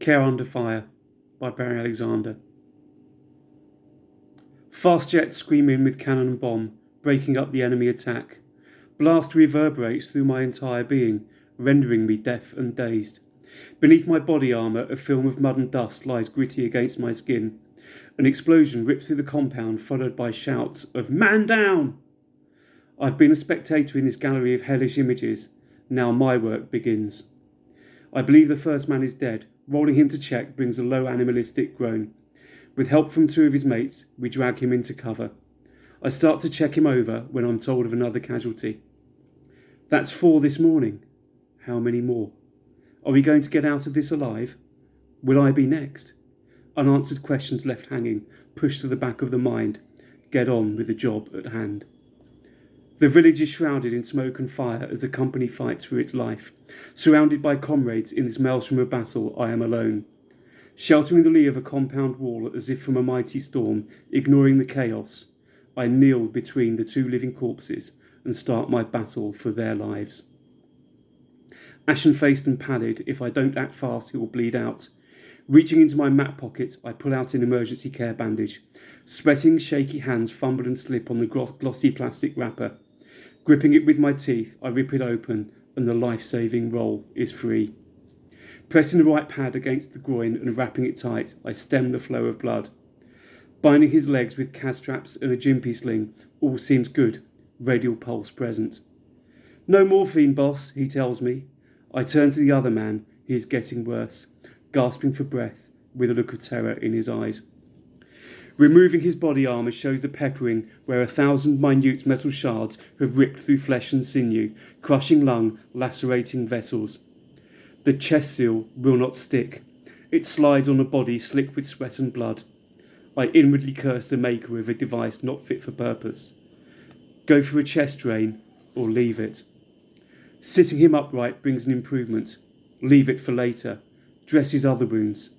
Care Under Fire by Barry Alexander. Fast jets scream in with cannon and bomb, breaking up the enemy attack. Blast reverberates through my entire being, rendering me deaf and dazed. Beneath my body armour, a film of mud and dust lies gritty against my skin. An explosion rips through the compound, followed by shouts of "Man down!" I've been a spectator in this gallery of hellish images. Now my work begins. I believe the first man is dead. Rolling him to check brings a low animalistic groan. With help from two of his mates, we drag him into cover. I start to check him over when I'm told of another casualty. That's 4 this morning. How many more? Are we going to get out of this alive? Will I be next? Unanswered questions left hanging, pushed to the back of the mind. Get on with the job at hand. The village is shrouded in smoke and fire as the company fights for its life. Surrounded by comrades in this maelstrom of battle, I am alone. Sheltering the lee of a compound wall as if from a mighty storm, ignoring the chaos, I kneel between the two living corpses and start my battle for their lives. Ashen-faced and pallid, if I don't act fast, he will bleed out. Reaching into my mat pocket, I pull out an emergency care bandage. Sweating, shaky hands fumble and slip on the glossy plastic wrapper. Gripping it with my teeth, I rip it open, and the life-saving roll is free. Pressing the right pad against the groin and wrapping it tight, I stem the flow of blood. Binding his legs with cas straps and a jimpy sling, all seems good, radial pulse present. "No morphine, boss," he tells me. I turn to the other man. He is getting worse, gasping for breath, with a look of terror in his eyes. Removing his body armour shows the peppering where 1,000 minute metal shards have ripped through flesh and sinew, crushing lung, lacerating vessels. The chest seal will not stick. It slides on a body slick with sweat and blood. I inwardly curse the maker of a device not fit for purpose. Go for a chest drain or leave it. Sitting him upright brings an improvement. Leave it for later. Dress his other wounds.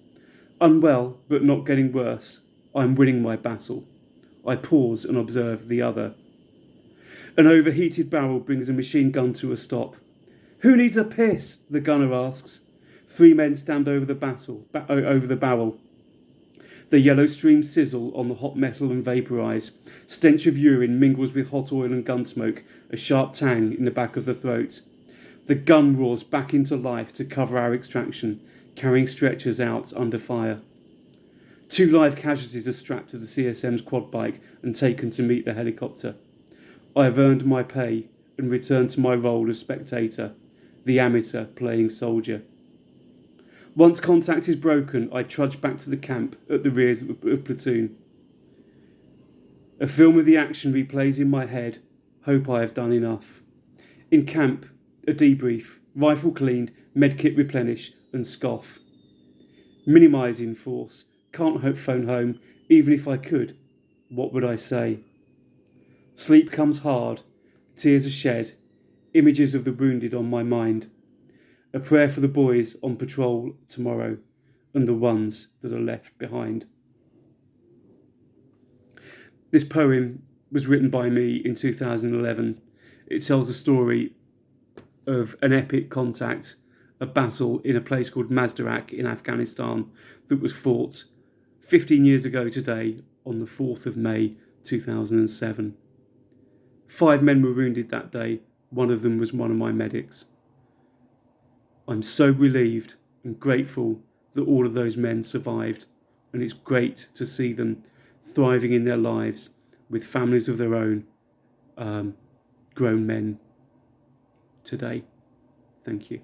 Unwell, but not getting worse. I'm winning my battle. I pause and observe the other. An overheated barrel brings a machine gun to a stop. "Who needs a piss?" the gunner asks. 3 men stand over the barrel. The yellow streams sizzle on the hot metal and vaporise. Stench of urine mingles with hot oil and gun smoke, a sharp tang in the back of the throat. The gun roars back into life to cover our extraction, carrying stretchers out under fire. 2 live casualties are strapped to the CSM's quad bike and taken to meet the helicopter. I have earned my pay and return to my role of spectator, the amateur playing soldier. Once contact is broken, I trudge back to the camp at the rear of platoon. A film of the action replays in my head. Hope I have done enough. In camp, a debrief, rifle cleaned, medkit replenished, and scoff. Minimising force, can't phone home, even if I could. What would I say? Sleep comes hard, tears are shed, images of the wounded on my mind. A prayer for the boys on patrol tomorrow and the ones that are left behind. This poem was written by me in 2011. It tells the story of an epic contact, a battle in a place called Mazdurak in Afghanistan that was fought 15 years ago today on the 4th of May 2007. 5 men were wounded that day. One of them was one of my medics. I'm so relieved and grateful that all of those men survived, and it's great to see them thriving in their lives with families of their own, grown men today. Thank you.